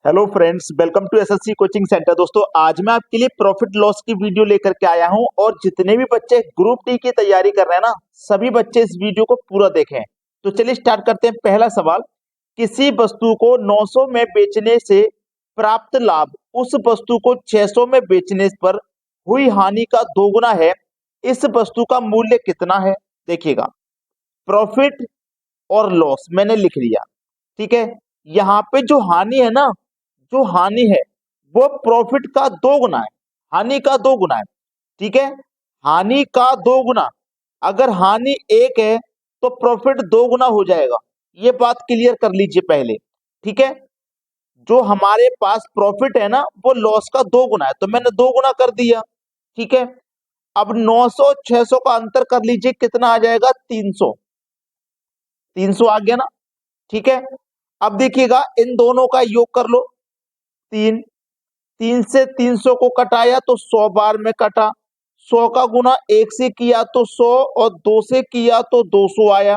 Hello friends, welcome to SSC coaching centre. दोस्तों, आज मैं आपके लिए प्रॉफिट लॉस की वीडियो लेकर के आया हूं और जितने भी बच्चे ग्रुप डी की तैयारी कर रहे हैं ना, सभी बच्चे इस वीडियो को पूरा देखें। तो चलिए स्टार्ट करते हैं। पहला सवाल, किसी वस्तु को 900 में बेचने से प्राप्त लाभ उस वस्तु को 600 में बेचने पर हुई हानि का दोगुना है। इस वस्तु का मूल्य कितना है? देखिएगा, प्रॉफिट और लॉस मैंने लिख लिया, ठीक है। यहाँ पे जो हानि है ना, जो हानि है वो प्रॉफिट का दो गुना है, हानि का दो गुना है, ठीक है। हानि का दो गुना, अगर हानि एक है तो प्रॉफिट दो गुना हो जाएगा। ये बात क्लियर कर लीजिए पहले, ठीक है। जो हमारे पास प्रॉफिट है ना, वो लॉस का दो गुना है, तो मैंने दो गुना कर दिया, ठीक है। अब 900 600 का अंतर कर लीजिए, कितना आ जाएगा? 300। 300 आ गया ना, ठीक है। अब देखिएगा, इन दोनों का योग कर लो। तीन, 3 से 300 को कटाया तो 100 बार में कटा। 100 का गुना 1 से किया तो 100 और 2 से किया तो 200 आया।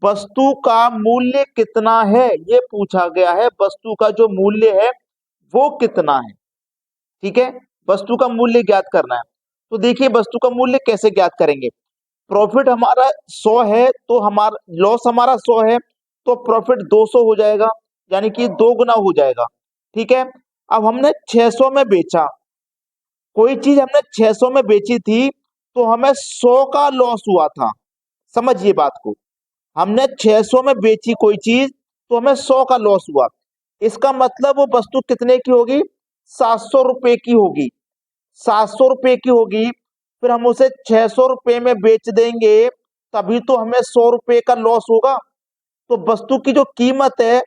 वस्तु का मूल्य कितना है ये पूछा गया है। वस्तु का जो मूल्य है वो कितना है, ठीक है। वस्तु का मूल्य ज्ञात करना है। तो देखिए, वस्तु का मूल्य कैसे ज्ञात करेंगे। प्रॉफिट हमारा 100 है तो हमारा लॉस हमारा 100 है, तो प्रॉफिट 200 हो जाएगा, यानी कि दो गुना हो जाएगा, ठीक है। अब हमने 600 में बेचा, कोई चीज हमने 600 में बेची थी तो हमें 100 का लॉस हुआ था। समझिए बात को, हमने 600 में बेची कोई चीज तो हमें 100 का लॉस हुआ। इसका मतलब वो वस्तु कितने की होगी? 700 रुपए की होगी। 700 रुपए की होगी, फिर हम उसे 600 रुपए में बेच देंगे, तभी तो हमें 100 रुपए का लॉस होगा। तो वस्तु की जो कीमत है,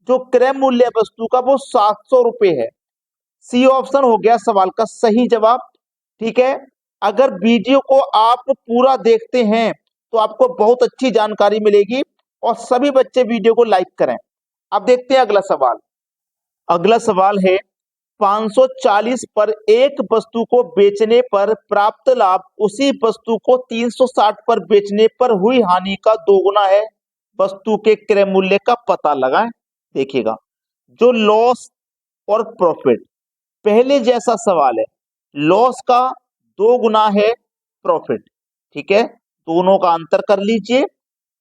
जो क्रय मूल्य है वस्तु का, वो 700 रुपए है। सी ऑप्शन हो गया सवाल का सही जवाब, ठीक है। अगर वीडियो को आप पूरा देखते हैं तो आपको बहुत अच्छी जानकारी मिलेगी, और सभी बच्चे वीडियो को लाइक करें। अब देखते हैं अगला सवाल। अगला सवाल है, 540 पर एक वस्तु को बेचने पर प्राप्त लाभ उसी वस्तु को 360 पर बेचने पर हुई हानि का दोगुना है। वस्तु के क्रय मूल्य का पता लगाएं। देखिएगा, जो लॉस और प्रॉफिट, पहले जैसा सवाल है। लॉस का दो गुना है प्रॉफिट, ठीक है। दोनों का अंतर कर लीजिए,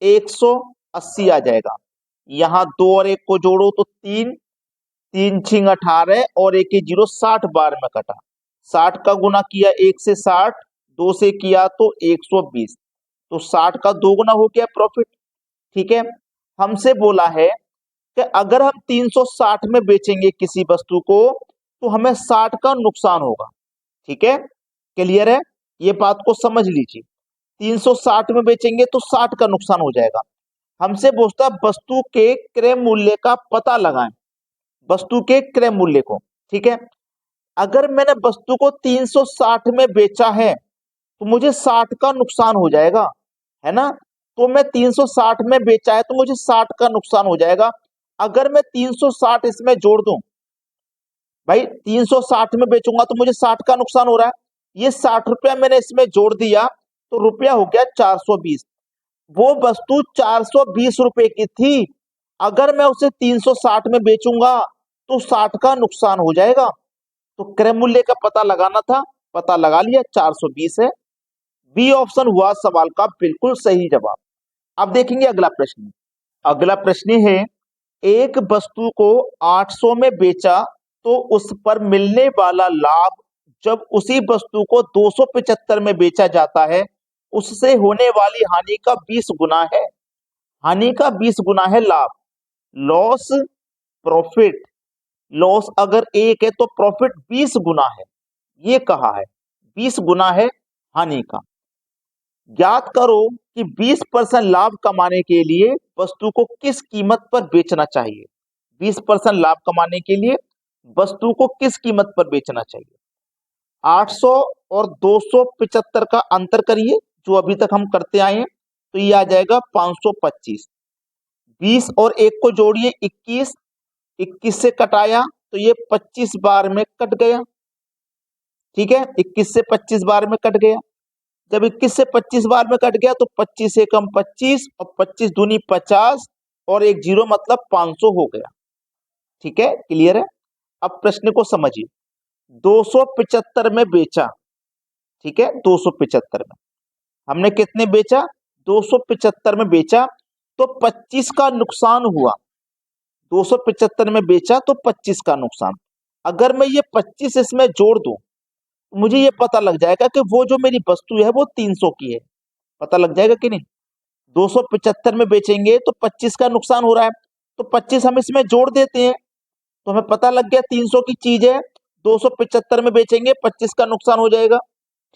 180 आ जाएगा। यहां दो और एक को जोड़ो तो तीन, तीन छिंग 18 और एक ही जीरो 60 बार में कटा। 60 का गुना किया 1 से 60, 2 से किया तो 120, तो 60 का दो गुना हो गया प्रॉफिट, ठीक है। हमसे बोला है कि अगर हम 360 में बेचेंगे किसी वस्तु को तो हमें 60 का नुकसान होगा, ठीक है। क्लियर है? ये बात को समझ लीजिए। 360 में बेचेंगे तो 60 का नुकसान हो जाएगा। हमसे पूछता है वस्तु के क्रय मूल्य का पता लगाएं, वस्तु के क्रय मूल्य को, ठीक है। अगर मैंने वस्तु को 360 में बेचा है तो मुझे 60 का नुकसान हो जाएगा, है ना। तो मैं 360 में बेचा है तो मुझे 60 का नुकसान हो जाएगा। अगर मैं 360 इसमें जोड़ दूं, भाई 360 में बेचूंगा तो मुझे 60 का नुकसान हो रहा है। ये 60 रुपया मैंने इसमें जोड़ दिया तो रुपया हो गया 420। वो वस्तु 420 रुपए की थी, अगर मैं उसे 360 में बेचूंगा तो 60 का नुकसान हो जाएगा। तो क्रय मूल्य का पता लगाना था, पता लगा लिया, 420 है। बी ऑप्शन हुआ सवाल का बिल्कुल सही जवाब। अब देखेंगे अगला प्रश्न। अगला प्रश्न है, एक वस्तु को 800 में बेचा तो उस पर मिलने वाला लाभ जब उसी वस्तु को 275 में बेचा जाता है उससे होने वाली हानि का 20 गुना है। हानि का 20 गुना है लाभ। Loss, profit. लॉस अगर एक है तो प्रॉफिट 20 गुना है, ये कहा है। 20 गुना है हानि का। ज्ञात करो कि 20% लाभ कमाने के लिए वस्तु को किस कीमत पर बेचना चाहिए। 20% लाभ कमाने के लिए वस्तु को किस कीमत पर बेचना चाहिए। 800 और 275 का अंतर करिए, जो अभी तक हम करते आए हैं, तो ये आ जाएगा 525। 20 और एक को जोड़िए 21, 21 से कटाया तो ये 25 बार में कट गया, ठीक है। 21 से 25 बार में कट गया। जब 21 से 25 बार में कट गया तो 25 से कम 25 और 25 दूनी 50 और एक जीरो मतलब 500 हो गया। ठीक है, क्लियर है। अब प्रश्न को समझिए। 275 में बेचा, ठीक है, 275 में हमने कितने बेचा, 275 में बेचा, तो 25 का नुकसान हुआ। 275 में बेचा तो 25 का नुकसान। अगर मैं ये 25 इसमें जोड़ दूं, मुझे ये पता लग जाएगा कि वो जो मेरी वस्तु है वो 300 की है। पता लग जाएगा कि नहीं। 275 में बेचेंगे तो 25 का नुकसान हो रहा है, तो 25 हम इसमें जोड़ देते हैं, तो हमें पता लग गया 300 की चीज है, 275 में बेचेंगे 25 का नुकसान हो जाएगा।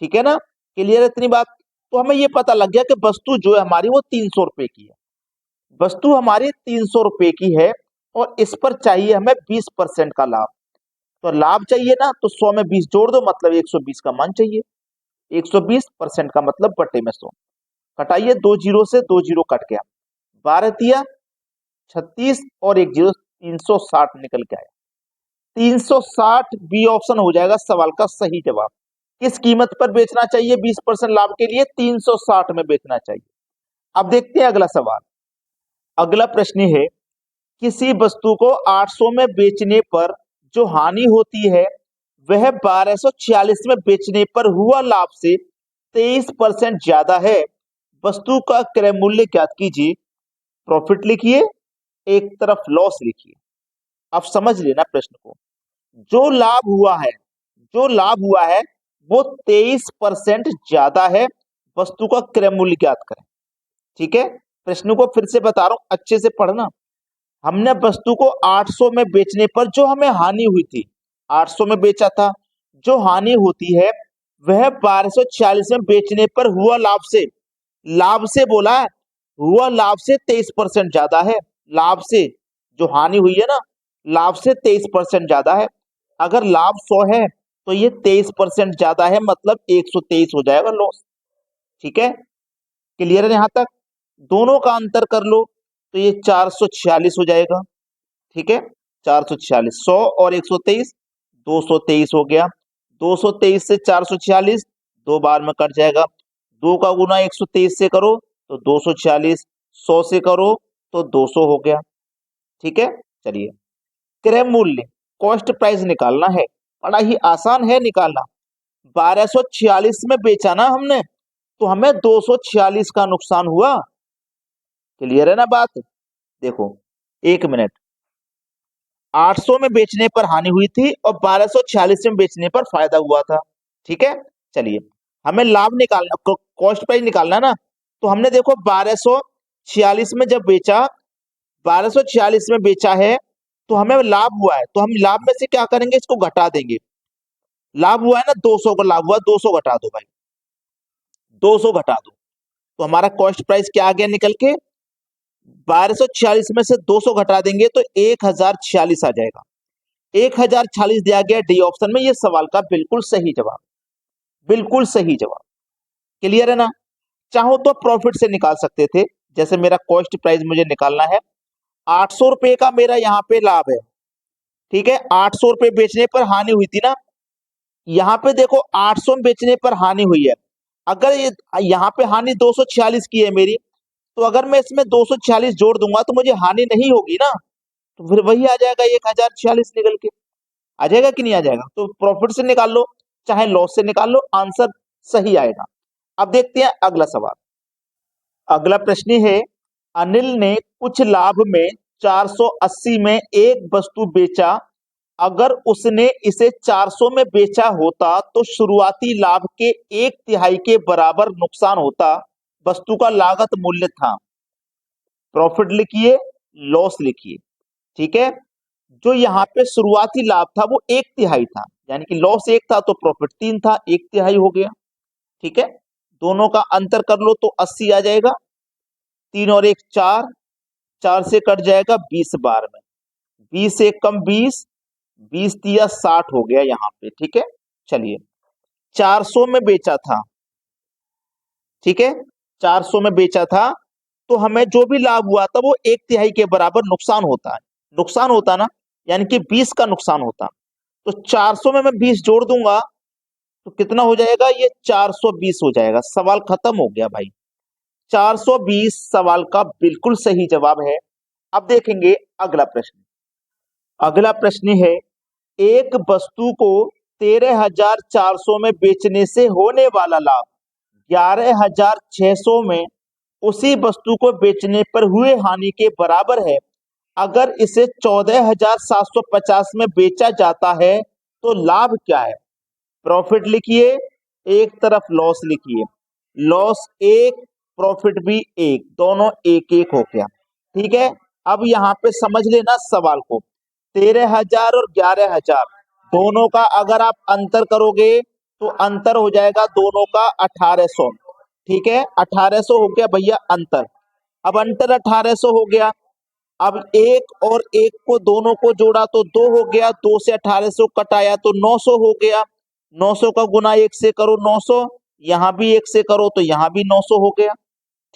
ठीक है ना, क्लियर है इतनी बात। तो हमें ये पता लग गया कि वस्तु जो है हमारी वो 300 रुपए की है। वस्तु हमारी 300 रुपए की है और इस पर चाहिए हमें 20% का लाभ। तो लाभ चाहिए ना, तो 100 में 20 जोड़ दो, मतलब 120 का मान चाहिए। 120% का मतलब बटे में 100। कटाइए, 2 जीरो से 2 जीरो कट गया, 12 तिया 36 और 1 जीरो, 360 निकल के आया। 360 बी ऑप्शन हो जाएगा सवाल का सही जवाब। किस कीमत पर बेचना चाहिए 20% लाभ के लिए, 360 में बेचना चाहिए। अब देखते हैं अगला सवाल। अगला प्रश्न है, किसी वस्तु को 800 में बेचने पर जो हानि होती है वह 1246 में बेचने पर हुआ लाभ से 23% ज्यादा है। वस्तु का क्रय मूल्य ज्ञात कीजिए। प्रॉफिट लिखिए, एक तरफ लॉस लिखिए। अब समझ लेना प्रश्न को। जो लाभ हुआ है, जो लाभ हुआ है वो 23% ज्यादा है। वस्तु का क्रय मूल्य ज्ञात करें। ठीक है, प्रश्न को फिर से बता रहा हूं, अच्छे से पढ़ना। हमने वस्तु को 800 में बेचने पर जो हमें हानि हुई थी, 800 में बेचा था, जो हानि होती है वह 1240 में बेचने पर हुआ लाभ से, लाभ से बोला है, हुआ लाभ से 23% ज्यादा है। लाभ से जो हानि हुई है ना, लाभ से 23% ज्यादा है। अगर लाभ 100 है तो ये 23% ज्यादा है, मतलब 123 हो जाएगा लॉस। ठीक है, क्लियर है यहां तक। दोनों का अंतर कर लो तो ये 446 हो जाएगा। ठीक है, 446, 100 और 123, 223 हो गया। 223 से 446 दो बार में कट जाएगा। 2 का गुना 123 से करो तो 246, 100 से करो तो 200 हो गया। ठीक है, चलिए क्रय मूल्य, कॉस्ट प्राइस निकालना है। बड़ा ही आसान है निकालना। 1246 में बेचा ना हमने, तो हमें 246 का नुकसान हुआ। क्लियर है ना बात। देखो, एक मिनट, 800 में बेचने पर हानि हुई थी और 1246 में बेचने पर फायदा हुआ था। ठीक है, चलिए हमें लाभ निकालना, कॉस्ट प्राइस निकालना ना। तो हमने देखो 1246 में जब बेचा, 1246 में बेचा है तो हमें लाभ हुआ है, तो हम लाभ में से क्या करेंगे, इसको घटा देंगे। लाभ हुआ है ना 200 का लाभ हुआ, 200 घटा दो भाई, 200 घटा दो, तो हमारा कॉस्ट प्राइस क्या आ गया निकल के, 1246 में से 200 घटा देंगे तो 1046 आ जाएगा। 1046 दिया गया डी ऑप्शन में, ये सवाल का बिल्कुल सही जवाब, बिल्कुल सही जवाब। क्लियर है ना। चाहो तो प्रॉफिट से निकाल सकते थे, जैसे मेरा कॉस्ट प्राइस मुझे निकालना है, 800 रुपए का मेरा यहाँ पे लाभ है। ठीक है, 800 रुपए बेचने पर हानि हुई थी ना, यहाँ पे देखो 800 में बेचने पर हानि हुई है। अगर ये यहाँ पे हानि 246 की है मेरी, तो अगर मैं इसमें 246 जोड़ दूंगा तो मुझे हानि नहीं होगी ना, तो फिर वही आ जाएगा 1046 निकल के। आ जाएगा कि नहीं आ जाएगा। तो प्रॉफिट से निकाल लो चाहे लॉस से निकाल लो, आंसर सही आएगा। अब देखते हैं अगला सवाल। अगला प्रश्न है, अनिल ने कुछ लाभ में 480 में एक वस्तु बेचा। अगर उसने इसे 400 में बेचा होता तो शुरुआती लाभ के 1/3 के बराबर नुकसान होता। वस्तु का लागत मूल्य था। प्रॉफिट लिखिए, लॉस लिखिए। ठीक है, जो यहाँ पे शुरुआती लाभ था वो 1/3 था, यानी कि लॉस 1 था तो प्रॉफिट 3 था, 1/3 हो गया। ठीक है, दोनों का अंतर कर लो तो 80 आ जाएगा। 3 और 1 4, 4 से कट जाएगा 20 बार में, 20 से कम 20, 20 तिया 60 हो गया यहाँ पे। ठीक है, चलिए 400 में बेचा था। ठीक है, 400 में बेचा था तो हमें जो भी लाभ हुआ था वो 1/3 के बराबर नुकसान होता है। नुकसान होता ना, यानी कि 20 का नुकसान होता। तो 400 में मैं 20 जोड़ दूंगा तो कितना हो जाएगा, ये 420 हो जाएगा। सवाल खत्म हो गया भाई। 420 सवाल का बिल्कुल सही जवाब है। अब देखेंगे अगला प्रश्न। अगला प्रश्न है, एक वस्तु को 13,400 में बेचने से होने वाला लाभ 11,600 में उसी वस्तु को बेचने पर हुए हानि के बराबर है। अगर इसे 14,750 में बेचा जाता है तो लाभ क्या है? प्रॉफिट लिखिए, एक तरफ लॉस लिखिए। लॉस एक, प्रॉफिट भी एक, दोनों एक एक हो गया। ठीक है, अब यहाँ पे समझ लेना सवाल को। 13,000 और 11,000 दोनों का अगर आप अंतर करोगे तो अंतर हो जाएगा दोनों का 1,800। ठीक है, 1,800 हो गया भैया अंतर। अब अंतर 1,800 हो गया। अब एक और एक को दोनों को जोड़ा तो 2 हो गया, 2 से 1,800 कटाया तो 900 हो गया। 900 का गुना 1 से करो 900, यहाँ भी 1 से करो तो यहाँ भी 900 हो गया।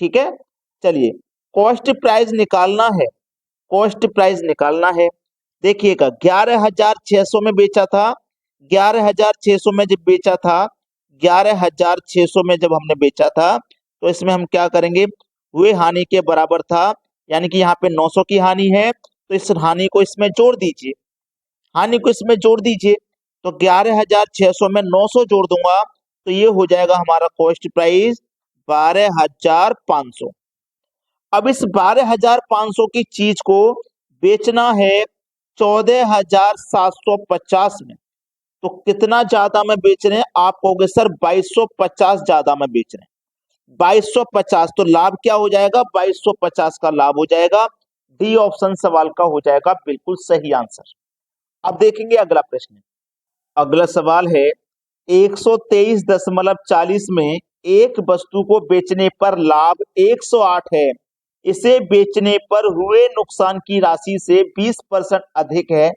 ठीक है, चलिए कॉस्ट प्राइस निकालना है। कॉस्ट प्राइस निकालना है। देखिएगा 11,600 में बेचा था। 11,600 में जब बेचा था, 11,600 में जब हमने बेचा था तो इसमें हम क्या करेंगे, हुए हानि के बराबर था, यानी कि यहाँ पे 900 की हानि है तो इस हानि को इसमें जोड़ दीजिए। हानि को इसमें जोड़ दीजिए तो 11,600 में 900 जोड़ दूंगा तो ये हो जाएगा हमारा कॉस्ट प्राइस 12,500। अब इस 12,500 की चीज को बेचना है 14,750 में, तो कितना ज्यादा में बेच रहे हैं? आप कहोगे सर 2,250 ज्यादा में बेच रहे हैं। 2,250 तो लाभ क्या हो जाएगा? 2,250 का लाभ हो जाएगा। डी ऑप्शन सवाल का हो जाएगा बिल्कुल सही आंसर। अब देखेंगे अगला प्रश्न। अगला सवाल है, 123.40 में एक वस्तु को बेचने पर लाभ 108 है। इसे बेचने पर हुए नुकसान की राशि से 20% अधिक है।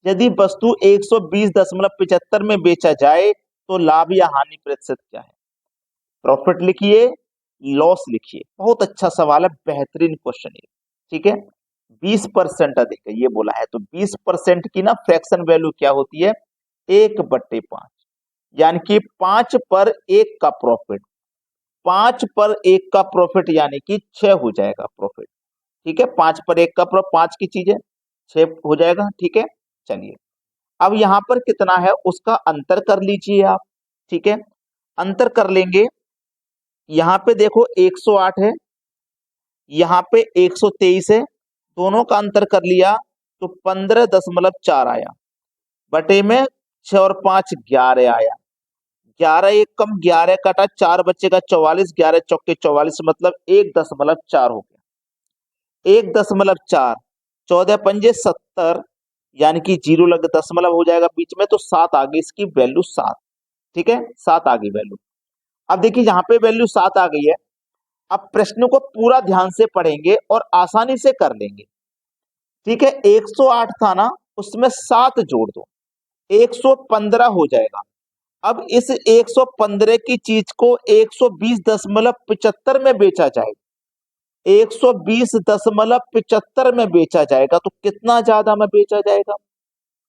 यदि वस्तु 120.75 में बेचा जाए तो लाभ या हानि प्रतिशत क्या है? प्रॉफिट लिखिए, लॉस लिखिए। बहुत अच्छा सवाल है, बेहतरीन क्वेश्चन है। ठीक है, 20% अधिक है ये बोला है, तो 20% की ना फ्रैक्शन वैल्यू क्या होती है? 1/5, यानी कि 5 पर 1 का प्रॉफिट। 5 पर 1 का प्रॉफिट यानी कि 6 हो जाएगा प्रॉफिट। ठीक है, 5 पर 1 का प्रॉफिट, 5 की चीज है 6 हो जाएगा। ठीक है, चलिए अब यहां पर कितना है उसका अंतर कर लीजिए आप। ठीक है, अंतर कर लेंगे। यहाँ पे देखो 108 है, यहाँ पे 123 है, दोनों का अंतर कर लिया तो 15.4 आया। बटे में 6 और 5 11 आया। 11 एक कम 11 कटा 4 बचेगा 44, 11 चौके 44 मतलब 1.4 हो गया। 1.4, 14 पंजे 70, यानी कि जीरो लग दशमलव हो जाएगा बीच में तो 7 आ गई इसकी वैल्यू 7। ठीक है, 7 आ गई वैल्यू। अब देखिए यहाँ पे वैल्यू 7 आ गई है। अब प्रश्न को पूरा ध्यान से पढ़ेंगे और आसानी से कर लेंगे। ठीक है, 108 था ना, उसमें 7 जोड़ दो 115 हो जाएगा। अब इस 115 की चीज को 120.75 में बेचा जाए, 120.75 में बेचा जाएगा तो कितना ज्यादा में बेचा जाएगा?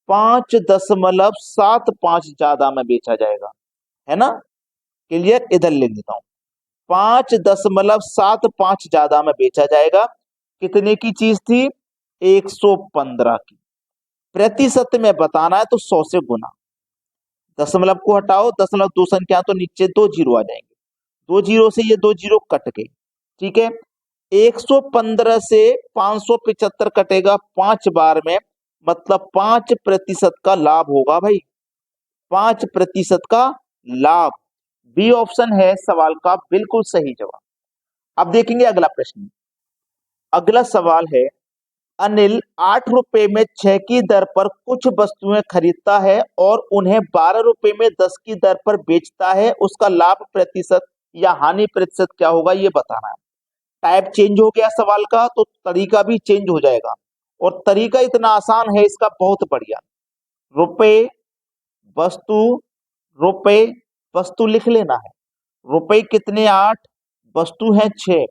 5.75 ज्यादा में बेचा जाएगा, है ना? क्लियर, इधर ले लेता हूं। 5.75 ज्यादा में बेचा जाएगा। कितने की चीज थी? 115 की। प्रतिशत में बताना है तो 100 से गुना। दशमलव को हटाओ, दशमलव दो संख्या तो नीचे 2 जीरो आ जाएंगे, 2 जीरो से ये 2 जीरो कट गए। ठीक है, 115 से 575 कटेगा 5 बार में, मतलब 5% का लाभ होगा भाई, 5% का लाभ। बी ऑप्शन है सवाल का बिल्कुल सही जवाब। अब देखेंगे अगला प्रश्न। अगला सवाल है, अनिल 8 रुपए में 6 की दर पर कुछ वस्तुएं खरीदता है और उन्हें 12 रुपए में 10 की दर पर बेचता है। उसका लाभ प्रतिशत या हानि प्रतिशत क्या होगा ये बताना है। टाइप चेंज हो गया सवाल का तो तरीका भी चेंज हो जाएगा, और तरीका इतना आसान है इसका, बहुत बढ़िया। रुपए वस्तु, रुपए वस्तु लिख लेना है। रुपए कितने? 8, वस्तु है 6,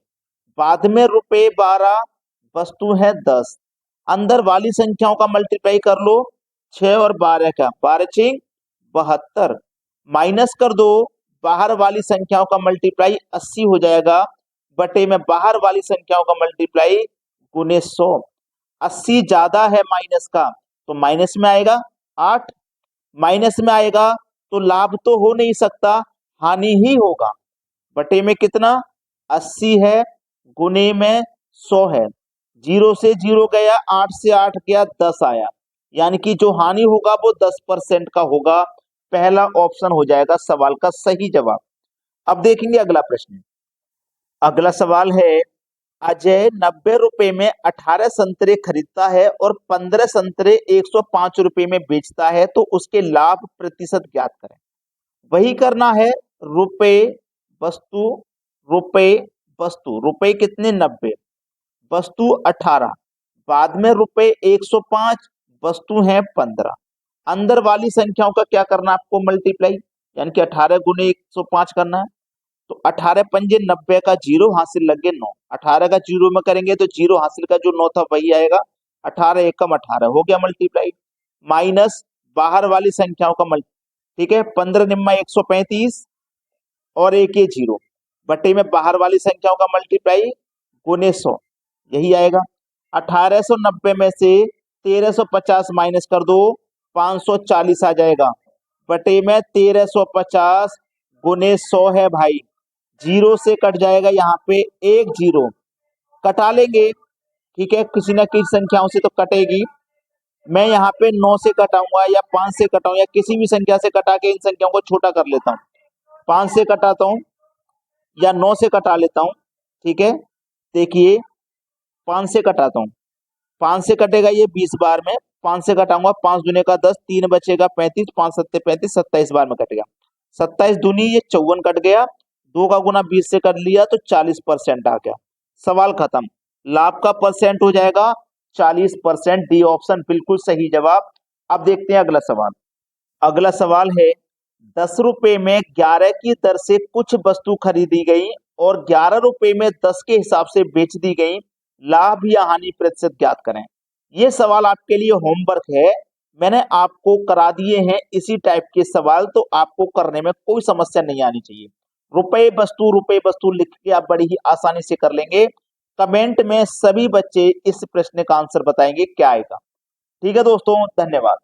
बाद में रुपए 12, वस्तु है 10। अंदर वाली संख्याओं का मल्टीप्लाई कर लो, 6 और 12 का, 12 6 72, माइनस कर दो बाहर वाली संख्याओं का मल्टीप्लाई 80 हो जाएगा, बटे में बाहर वाली संख्याओं का मल्टीप्लाई गुने 100। 80 ज्यादा है माइनस का तो माइनस में आएगा 8, माइनस में आएगा तो लाभ तो हो नहीं सकता, हानि ही होगा। बटे में कितना 80 है, गुने में 100 है, 0 से 0 गया, 8 से 8 गया, 10 आया, यानी कि जो हानि होगा वो 10% का होगा। पहला ऑप्शन हो जाएगा सवाल का सही जवाब। अब देखेंगे अगला प्रश्न। अगला सवाल है, अजय 90 रुपए में 18 संतरे खरीदता है और 15 संतरे 105 रुपए में बेचता है, तो उसके लाभ प्रतिशत ज्ञात करें। वही करना है, रुपए वस्तु, रुपए वस्तु, रुपए कितने 90, वस्तु 18, बाद में रुपए 105, वस्तु है 15। अंदर वाली संख्याओं का क्या करना है आपको, मल्टीप्लाई, यानी कि 18 गुने 105 करना है। तो 18 पंजे 90 का 0 हासिल लगे 9, 18 का 0 में करेंगे तो 0 हासिल का जो 9 था वही आएगा, 18 एकम 18 हो गया मल्टीप्लाई, माइनस बाहर वाली संख्याओं का ठीक है, 15 निम्मा 135 और एक ये 0, बटे में बाहर वाली संख्याओं का मल्टीप्लाई गुने 100, यही आएगा। 1890 में से 1350 माइनस कर दो, 540 आ जाएगा, बटे में 1350 गुने 100 है भाई, 0 से कट जाएगा, यहाँ पे एक 0 कटा लेंगे, ठीक है, किसी ना किसी संख्याओं से तो कटेगी। मैं यहाँ पे 9 से कटाऊंगा या 5 से कटाऊं या किसी भी संख्या से कटा के इन संख्याओं को छोटा कर लेता हूँ। 5 से कटाता हूँ या 9 से कटा लेता हूँ, ठीक है, देखिए 5 से कटाता हूँ, 5 से कटेगा ये 20 बार में, 5 से कटाऊंगा, 5 दूने का 10, 3 बचेगा 35, 5 सत्ते 35, 27 बार में कटेगा, 27 दूनी ये 54 कट गया, 2 का गुना 20 से कर लिया तो 40% आ गया, सवाल खत्म। लाभ का परसेंट हो जाएगा 40%, डी ऑप्शन बिल्कुल सही जवाब। अब देखते हैं अगला सवाल। अगला सवाल है, 10 रुपए में 11 की दर से कुछ वस्तु खरीदी गई और 11 रुपए में 10 के हिसाब से बेच दी गई, लाभ या हानि प्रतिशत ज्ञात करें। ये सवाल आपके लिए होमवर्क है, मैंने आपको करा दिए हैं इसी टाइप के सवाल, तो आपको करने में कोई समस्या नहीं आनी चाहिए। रुपए वस्तु लिख के आप बड़ी ही आसानी से कर लेंगे। कमेंट में सभी बच्चे इस प्रश्न का आंसर बताएंगे क्या आएगा। ठीक है दोस्तों, धन्यवाद।